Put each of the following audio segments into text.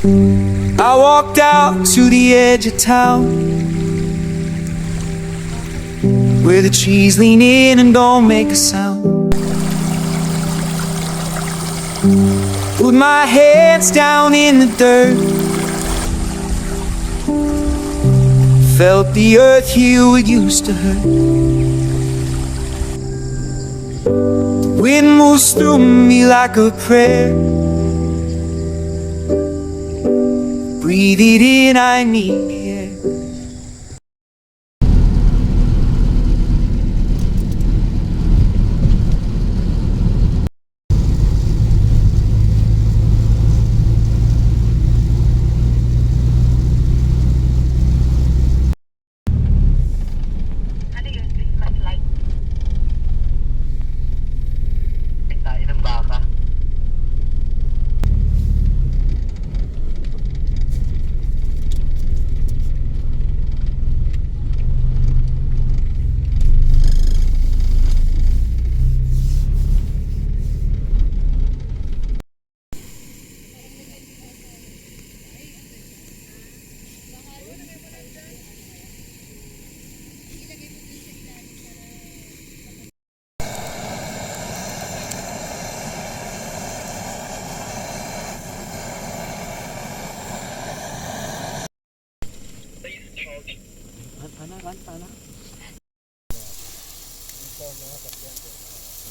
I walked out to the edge of town, where the trees lean in and don't make a sound. Put my heads down in the dirt, felt the earth heal what used to hurt. The wind moves through me like a prayer. Breathe it in, I need the air. Ano yun? Christmas light? Tayo ng baka.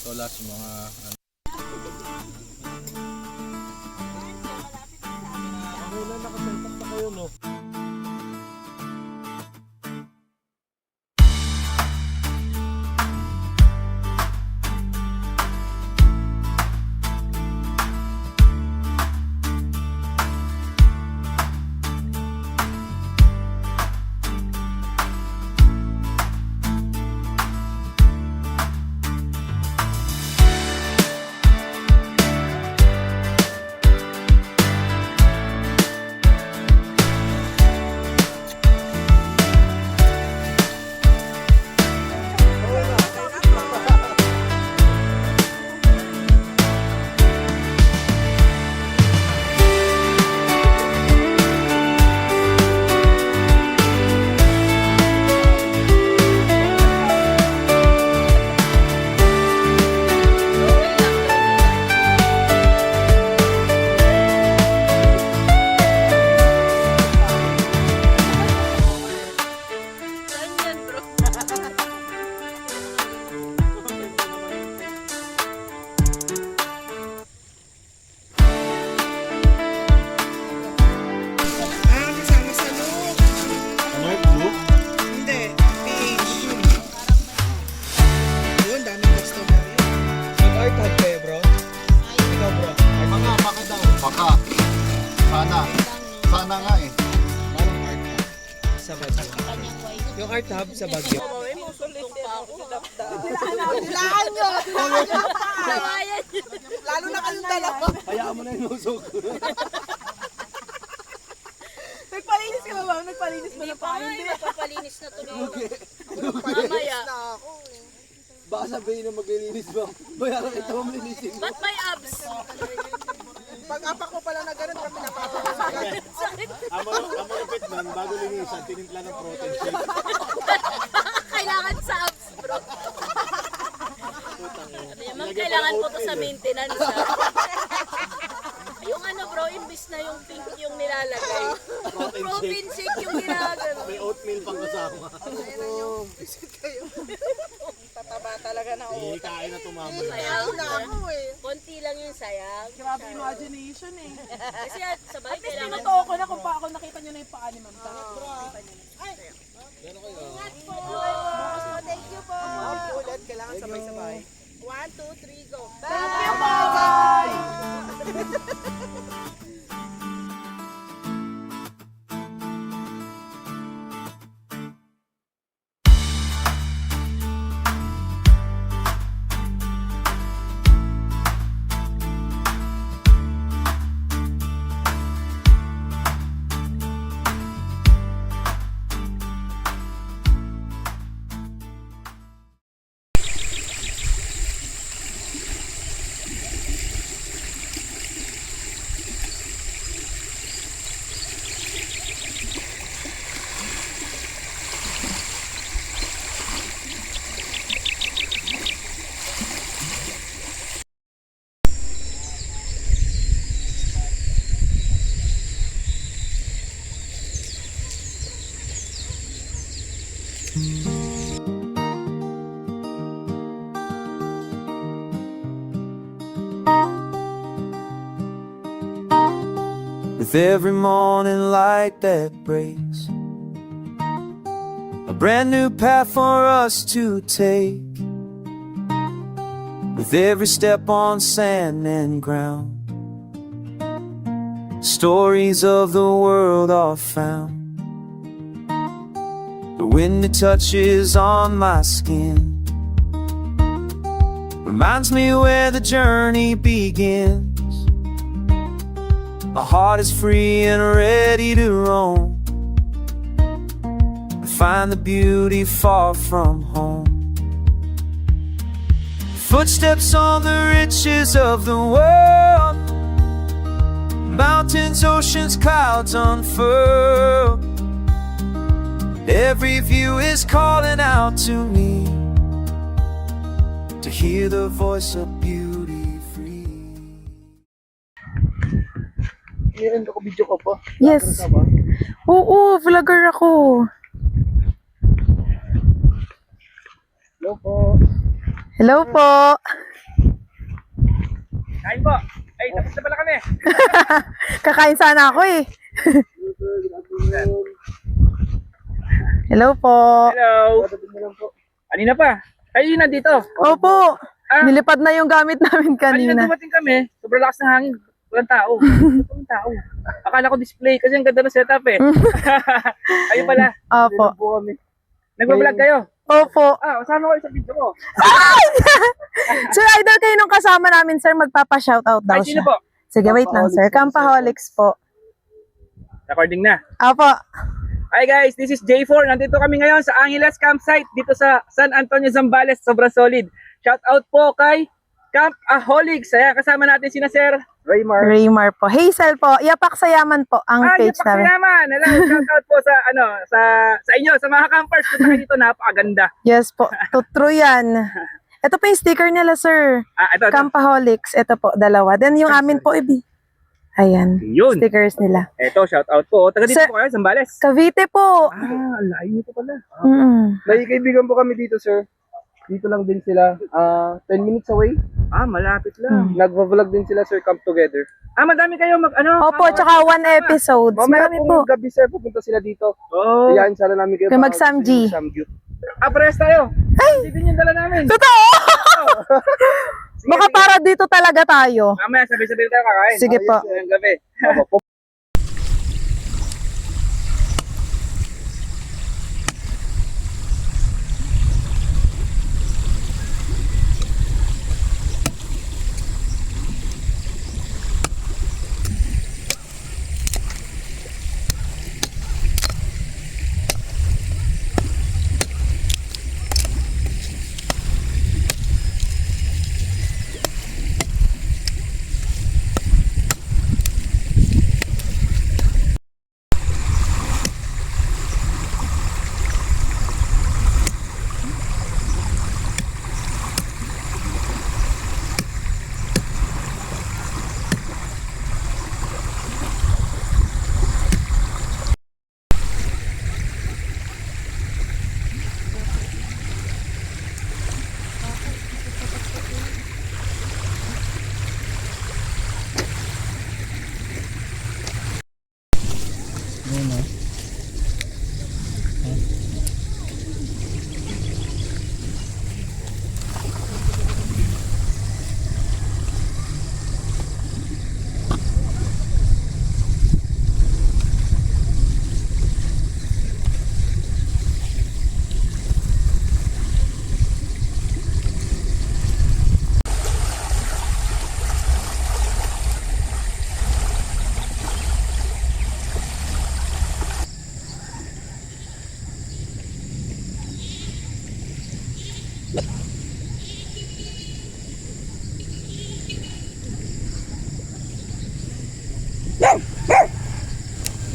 Ito last mga sana nga eh. Parang art hub sa Baguio. Yung art hub sa Baguio. Dilaan nyo! Lalo na kayong dalawa. Hayaan mo na yung usok. Nagpalinis ka ba? Nagpalinis mo na pa? Hindi, magpapalinis na tuloy. Mamaya. Baka sabihin na maglilinis ba? Bayaran ito ang linisin mo. Ba't may abs? Pag apak mo pala na ganun, kami napapalagan. Ang malupit man, bago linisan, tinimpla ng protein shake. Kailangan sa abs, bro. Ano yung kailangan po to sa maintenance, ha? Yung ano, bro, imbis na yung pink yung nilalagay. Protein shake yung ginagano. May oatmeal pang kasama. Tataba talaga na Hindi kain na tumama. Sayang. na ako eh. Konti lang yung sayang. Grabe imagination eh. Kasi sabay kailangan. Tinutuo ko na kung pa ako nakita nyo na yung paa ni Ma'am. Ingat po! Thank you po! Ulit, kailangan sabay-sabay. 1, 2, 3, go! Thank you po! With every morning light that breaks, a brand new path for us to take. With every step on sand and ground, stories of the world are found. The wind it touches on my skin reminds me where the journey begins. My heart is free and ready to roam, to find the beauty far from home. Footsteps on the riches of the world, mountains, oceans, clouds unfurled. Every view is calling out to me, to hear the voice of beauty free. Ngayon ako video ko po. Yes. Oo, vlogger ako. Hello po. Hello po. Kain po. Ay, tapos na pala kami. Kakain sana ako eh. Hello po. Hello. Kanina pa. Ay, nandito. Opo. Nilipad na yung gamit namin Kanina kanina. dumating kami. Sobrang lakas ng hangin. Walang tao. Walang tao. Akala ko display kasi ang ganda ng setup eh. Ayun pala. Opo. Po kami. Nagbablog kayo. Opo. Kasama ko sa video ko. Sir Idol, kayo nung kasama namin, sir, magpapa-shoutout daw Ay, sino siya. po? Sige, wait lang, sir. Campaholics po. Recording na. Opo. Hi guys, this is J4. Nandito kami ngayon sa Angeles Campsite dito sa San Antonio, Zambales. Sobrang solid. Shout out po kay Campaholics. Ayan, kasama natin sina Sir Raymar po. Hazel po. Iyapak sa yaman po ang page namin. naman. Hello, shout out po sa sa inyo, sa mga campers. Punta kayo dito, napakaganda. Yes po. Tutro yan. Ito po yung sticker nila, sir. Ito. Campaholics. Ito po, dalawa. Then yung amin po, Ibi. Ayan. Yun. Stickers nila. Ito, shout out po. Taga dito Sir- po kayo, Zambales. Cavite po. Ang layo niyo po pala. May kaibigan po kami dito, sir. Dito lang din sila. 10 minutes away. Malapit lang. Nagva-vlog din sila, sir. Come together. Madami kayo Opo, tsaka 1 episodes. Mamaya Marami pong po. gabi, sir, pupunta sila dito. Oh. Iyan, sana namin kayo. Kaya mag-Samji. Samji. Pares tayo. Dito yung dala namin. Totoo! Baka para dito talaga tayo. Mamaya, sabay-sabay tayo kakain. Sige po. Ngayong gabi.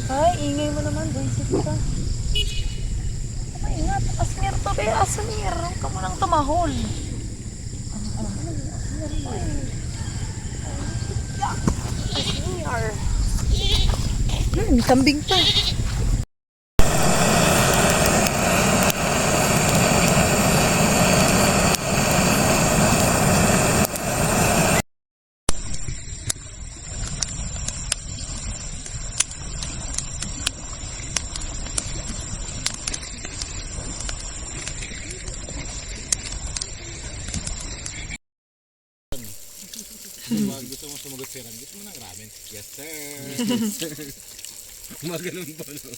Ay, ingay mo naman, Daisy ka. Ay, nga, asmir to, be, asmir. Ka mo nang tumahol. Asmir. Kambing pa. Pag gusto mo sumagot si Ram, gusto mo ng ramen? Yes, sir. Maganon pa, no?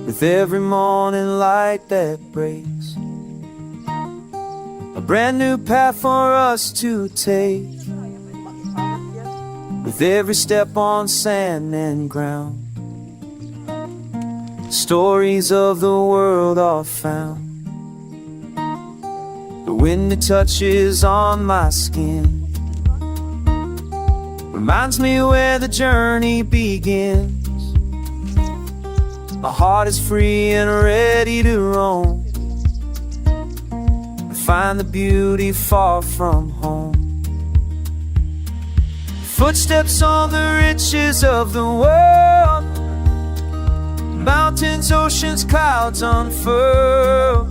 With every morning light that breaks, a brand new path for us to take. With every step on sand and ground, stories of the world are found. The wind it touches on my skin reminds me where the journey begins. My heart is free and ready to roam, find the beauty far from home. Footsteps on the riches of the world, mountains, oceans, clouds unfurl.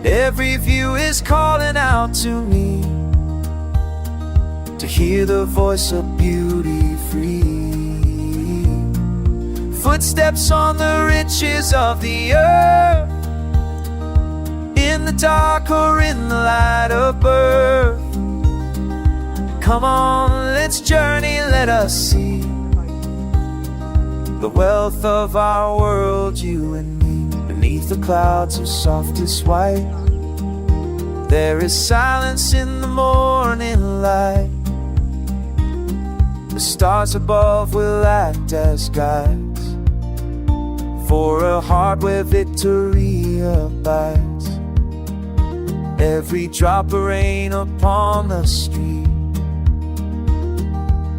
Every view is calling out to me to hear the voice of beauty free. Footsteps on the riches of the earth, in the dark or in the light of birth. Come on, let's journey, let us see the wealth of our world, you and me. Beneath the clouds of softest white, there is silence in the morning light. The stars above will act as guides for a heart where victory abides. Every drop of rain upon the street,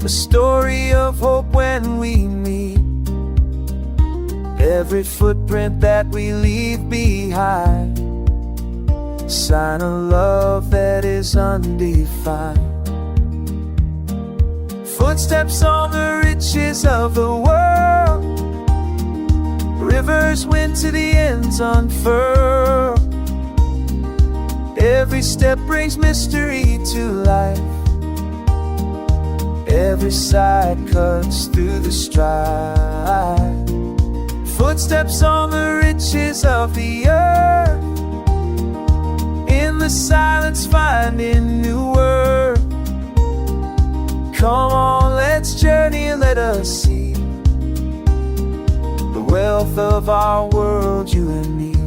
a story of hope when we meet. Every footprint that we leave behind, sign of love that is undefined. Footsteps on the riches of the world, rivers went to the ends unfurl. Every step brings mystery to life, every side cuts through the strife. Footsteps on the riches of the earth, in the silence finding new worth. Come on, let's journey, let us see the wealth of our world, you and me.